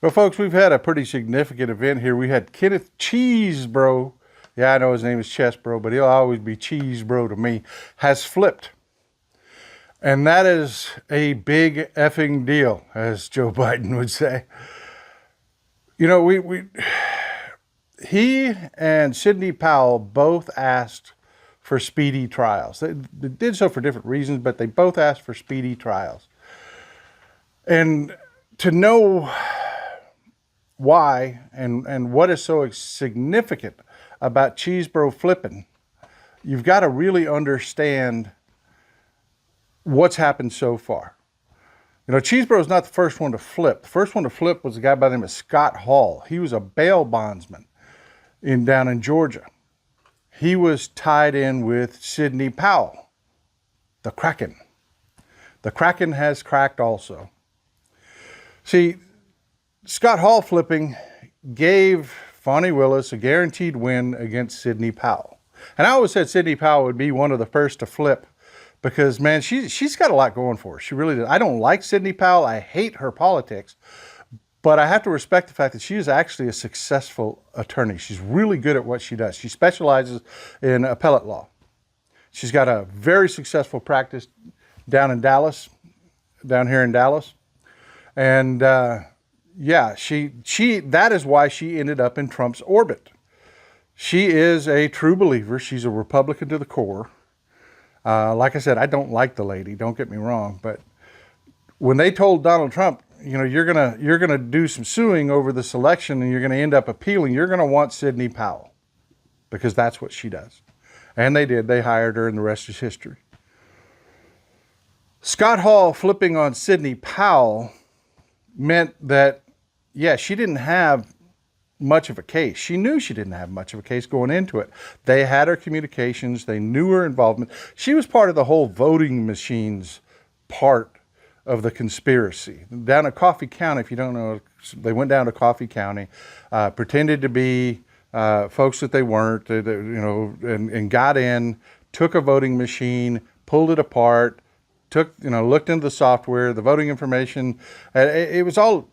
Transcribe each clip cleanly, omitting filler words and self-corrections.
Well, folks, we've had a pretty significant event here. We had Kenneth Cheesebro, yeah, I know his name is Chesbro, but he'll always be Cheesebro to me, has flipped. And that is a big effing deal, as Joe Biden would say. You know, he and Sidney Powell both asked for speedy trials. They did so for different reasons, but they both asked for speedy trials. And to know why and what is so significant about Cheesebro flipping, you've got to really understand what's happened so far. You know, Cheesebro is not the first one to flip. The first one to flip was a guy by the name of Scott Hall. He was a bail bondsman down in Georgia. He was tied in with Sidney Powell, the Kraken. The Kraken has cracked also. See, Scott Hall flipping gave Fani Willis a guaranteed win against Sidney Powell. And I always said Sidney Powell would be one of the first to flip because, man, she's got a lot going for her. She really does. I don't like Sidney Powell. I hate her politics. But I have to respect the fact that she is actually a successful attorney. She's really good at what she does. She specializes in appellate law. She's got a very successful practice down here in Dallas. And yeah, that is why she ended up in Trump's orbit. She is a true believer. She's a Republican to the core. Like I said, I don't like the lady, don't get me wrong, but when they told Donald Trump, you know, you're gonna do some suing over this election and you're gonna end up appealing, you're gonna want Sidney Powell, because that's what she does. And they did. They hired her, and the rest is history. Scott Hall flipping on Sidney Powell meant that, yeah, she didn't have much of a case. She knew she didn't have much of a case going into it. They had her communications. They knew her involvement. She was part of the whole voting machines part of the conspiracy. Down at Coffee County, if you don't know, they went down to Coffee County, pretended to be folks that they weren't, and got in, took a voting machine, pulled it apart, looked into the software, the voting information. It was all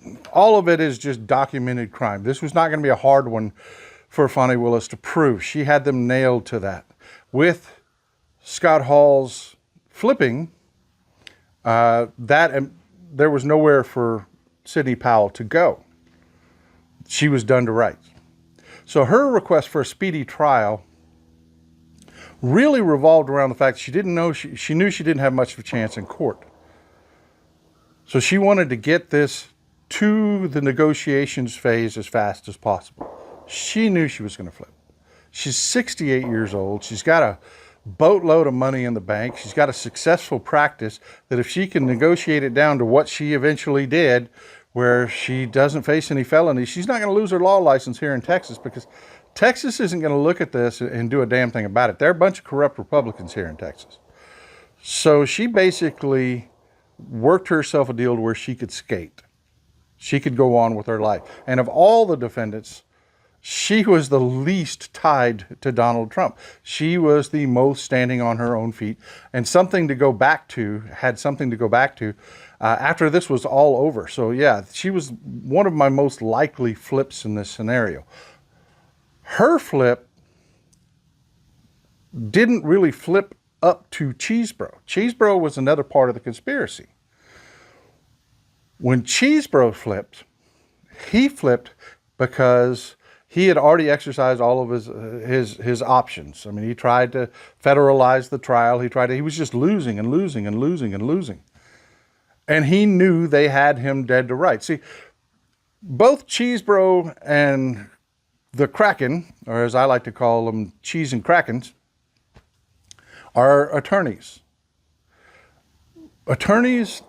of it is just documented crime. This was not going to be a hard one for Fani Willis to prove. She had them nailed to that. With Scott Hall's flipping, there was nowhere for Sidney Powell to go. She was done to rights. So her request for a speedy trial really revolved around the fact that she knew she didn't have much of a chance in court. So she wanted to get this to the negotiations phase as fast as possible. She knew she was going to flip. She's 68 years old. She's got a boatload of money in the bank. She's got a successful practice that if she can negotiate it down to what she eventually did, where she doesn't face any felonies, she's not going to lose her law license here in Texas, because Texas isn't going to look at this and do a damn thing about it. There are a bunch of corrupt Republicans here in Texas. So she basically worked herself a deal to where she could skate. She could go on with her life. And of all the defendants, she was the least tied to Donald Trump. She was the most standing on her own feet and had something to go back to after this was all over. So yeah, she was one of my most likely flips in this scenario. Her flip didn't really flip up to Cheesebro. Cheesebro was another part of the conspiracy. When Cheesebro flipped, he flipped because he had already exercised all of his options. I mean, he tried to federalize the trial. He was just losing and losing and losing and losing. And he knew they had him dead to rights. See, both Cheesebro and the Kraken, or as I like to call them, Cheese and Krakens, are attorneys. Attorneys'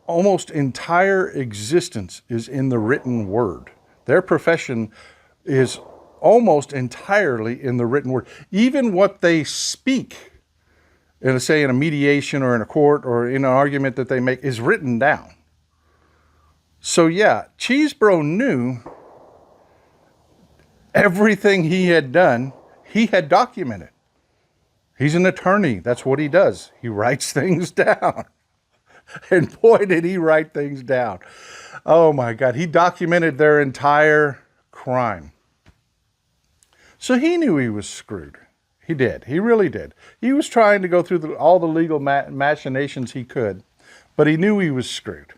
almost entire existence is in the written word. Their profession is almost entirely in the written word. Even what they speak, say in a mediation or in a court or in an argument that they make, is written down. So yeah, Cheesebro knew everything he had done, he had documented. He's an attorney. That's what he does. He writes things down. And boy, did he write things down. Oh my God. He documented their entire crime. So he knew he was screwed. He did. He really did. He was trying to go through all the legal machinations he could, but he knew he was screwed.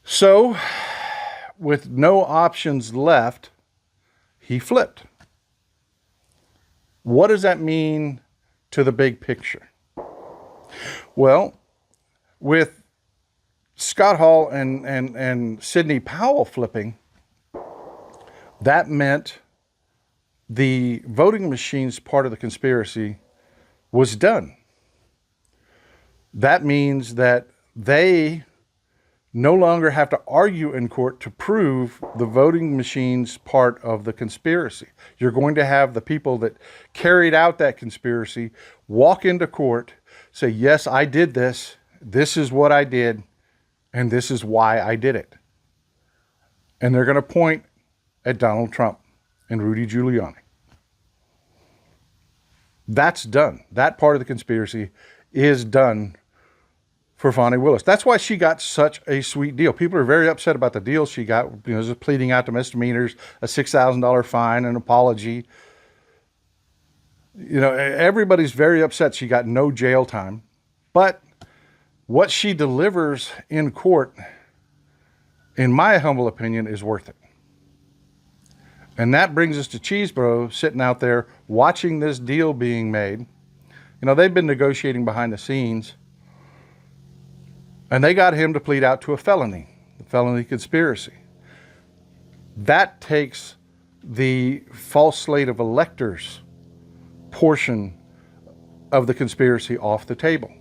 So, with no options left, he flipped. What does that mean to the big picture? Well, with Scott Hall and Sidney Powell flipping, that meant the voting machines part of the conspiracy was done. That means that they no longer have to argue in court to prove the voting machines part of the conspiracy. You're going to have the people that carried out that conspiracy walk into court, say, yes, I did this. This is what I did. And this is why I did it. And they're going to point at Donald Trump and Rudy Giuliani. That's done. That part of the conspiracy is done for Fani Willis. That's why she got such a sweet deal. People are very upset about the deal she got, just pleading out to misdemeanors, a $6,000 fine, an apology. Everybody's very upset she got no jail time. But what she delivers in court, in my humble opinion, is worth it. And that brings us to Cheesebro sitting out there watching this deal being made. They've been negotiating behind the scenes. And they got him to plead out to a felony conspiracy. That takes the false slate of electors portion of the conspiracy off the table.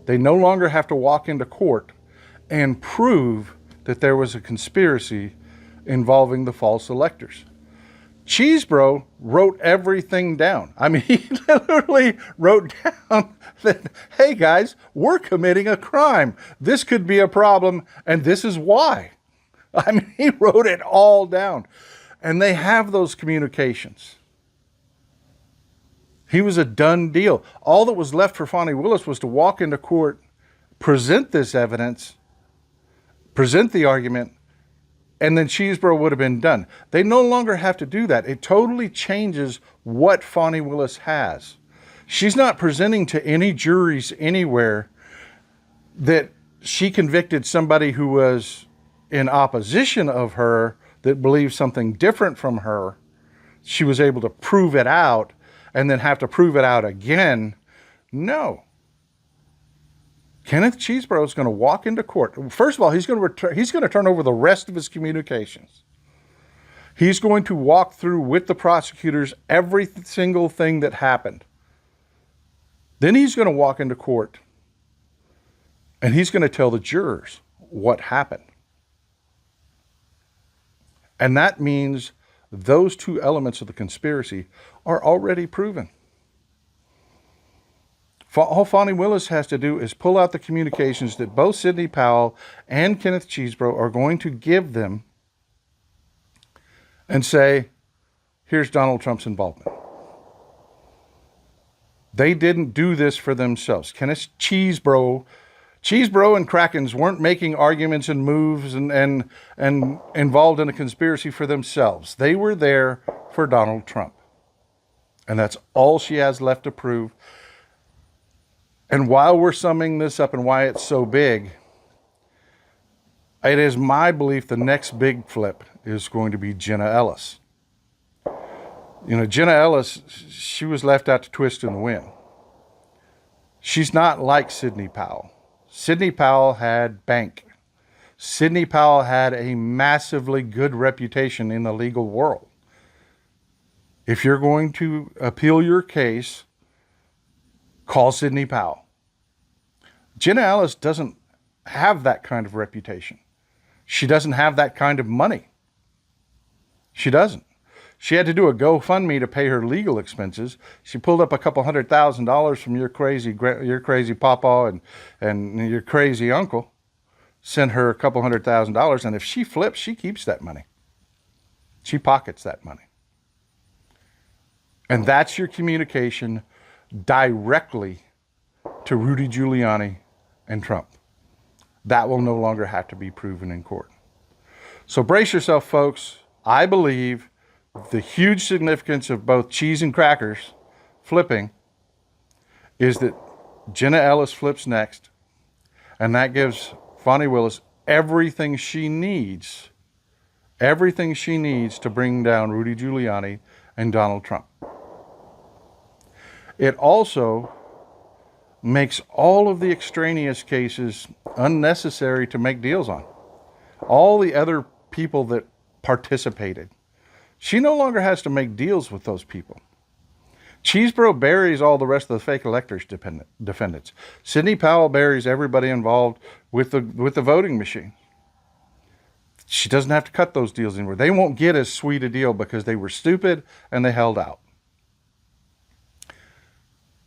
They no longer have to walk into court and prove that there was a conspiracy involving the false electors. Cheesebro wrote everything down. He literally wrote down that, hey guys, we're committing a crime. This could be a problem, and this is why. He wrote it all down. And they have those communications. He was a done deal. All that was left for Fani Willis was to walk into court, present this evidence, present the argument, and then Cheesebro would have been done. They no longer have to do that. It totally changes what Fani Willis has. She's not presenting to any juries anywhere that she convicted somebody who was in opposition of her, that believed something different from her. She was able to prove it out and then have to prove it out again. No. Kenneth Cheesebro is going to walk into court. First of all, he's going to turn over the rest of his communications. He's going to walk through with the prosecutors every single thing that happened. Then he's going to walk into court and he's going to tell the jurors what happened. And that means those two elements of the conspiracy are already proven. All Fani Willis has to do is pull out the communications that both Sidney Powell and Kenneth Cheesebro are going to give them and say, here's Donald Trump's involvement. They didn't do this for themselves. Kenneth Cheesebro and Krakens weren't making arguments and moves and involved in a conspiracy for themselves. They were there for Donald Trump. And that's all she has left to prove. And while we're summing this up and why it's so big, it is my belief the next big flip is going to be Jenna Ellis. Jenna Ellis, she was left out to twist in the wind. She's not like Sidney Powell. Sidney Powell had bank. Sidney Powell had a massively good reputation in the legal world. If you're going to appeal your case, call Sidney Powell. Jenna Ellis doesn't have that kind of reputation. She doesn't have that kind of money. She doesn't. She had to do a GoFundMe to pay her legal expenses. She pulled up a couple $100,000 from your crazy papa and your crazy uncle. Sent her a couple $100,000, and if she flips, she keeps that money. She pockets that money. And that's your communication directly to Rudy Giuliani and Trump. That will no longer have to be proven in court. So brace yourself, folks. I believe the huge significance of both cheese and crackers flipping is that Jenna Ellis flips next, and that gives Fani Willis everything she needs to bring down Rudy Giuliani and Donald Trump. It also makes all of the extraneous cases unnecessary to make deals on. All the other people that participated. She no longer has to make deals with those people. Cheesebro buries all the rest of the fake electors defendants. Sidney Powell buries everybody involved with the voting machine. She doesn't have to cut those deals anymore. They won't get as sweet a deal because they were stupid and they held out.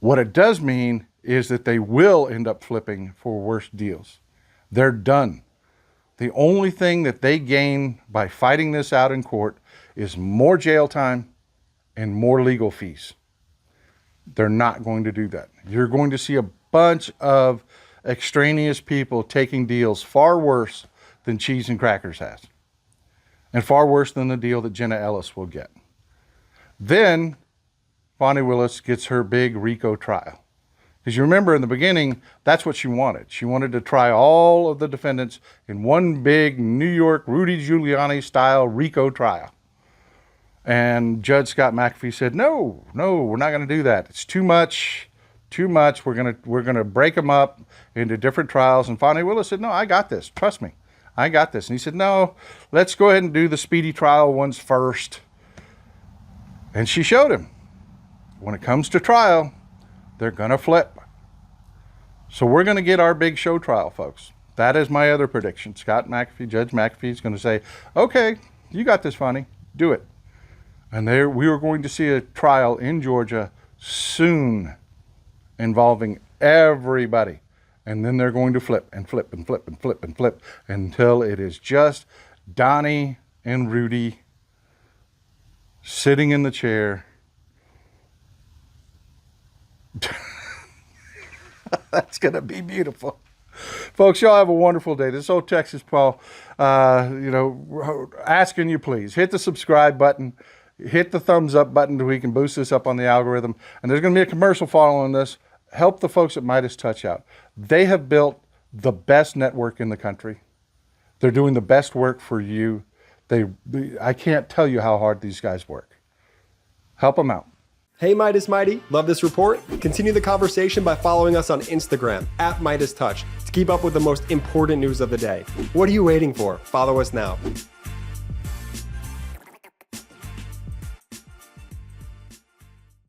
What it does mean is that they will end up flipping for worse deals. They're done. The only thing that they gain by fighting this out in court is more jail time and more legal fees. They're not going to do that. You're going to see a bunch of extraneous people taking deals far worse than cheese and crackers has, and far worse than the deal that Jenna Ellis will get. Then Fani Willis gets her big RICO trial. Because you remember in the beginning, that's what she wanted. She wanted to try all of the defendants in one big New York Rudy Giuliani style RICO trial. And Judge Scott McAfee said, no, we're not going to do that. It's too much. We're going to break them up into different trials. And Fani Willis said, no, I got this. Trust me, I got this. And he said, no, let's go ahead and do the speedy trial ones first. And she showed him. When it comes to trial, they're going to flip. So we're going to get our big show trial, folks. That is my other prediction. Scott McAfee, Judge McAfee is going to say, okay, you got this, Fani. Do it. And we are going to see a trial in Georgia soon involving everybody. And then they're going to flip and flip and flip and flip and flip until it is just Donnie and Rudy sitting in the chair. That's going to be beautiful. Folks, y'all have a wonderful day. This is old Texas Paul, asking you please, hit the subscribe button, hit the thumbs up button so we can boost this up on the algorithm. And there's going to be a commercial following this. Help the folks at MeidasTouch out. They have built the best network in the country. They're doing the best work for you. I can't tell you how hard these guys work. Help them out. Hey Meidas Mighty, love this report? Continue the conversation by following us on Instagram @MeidasTouch to keep up with the most important news of the day. What are you waiting for? Follow us now.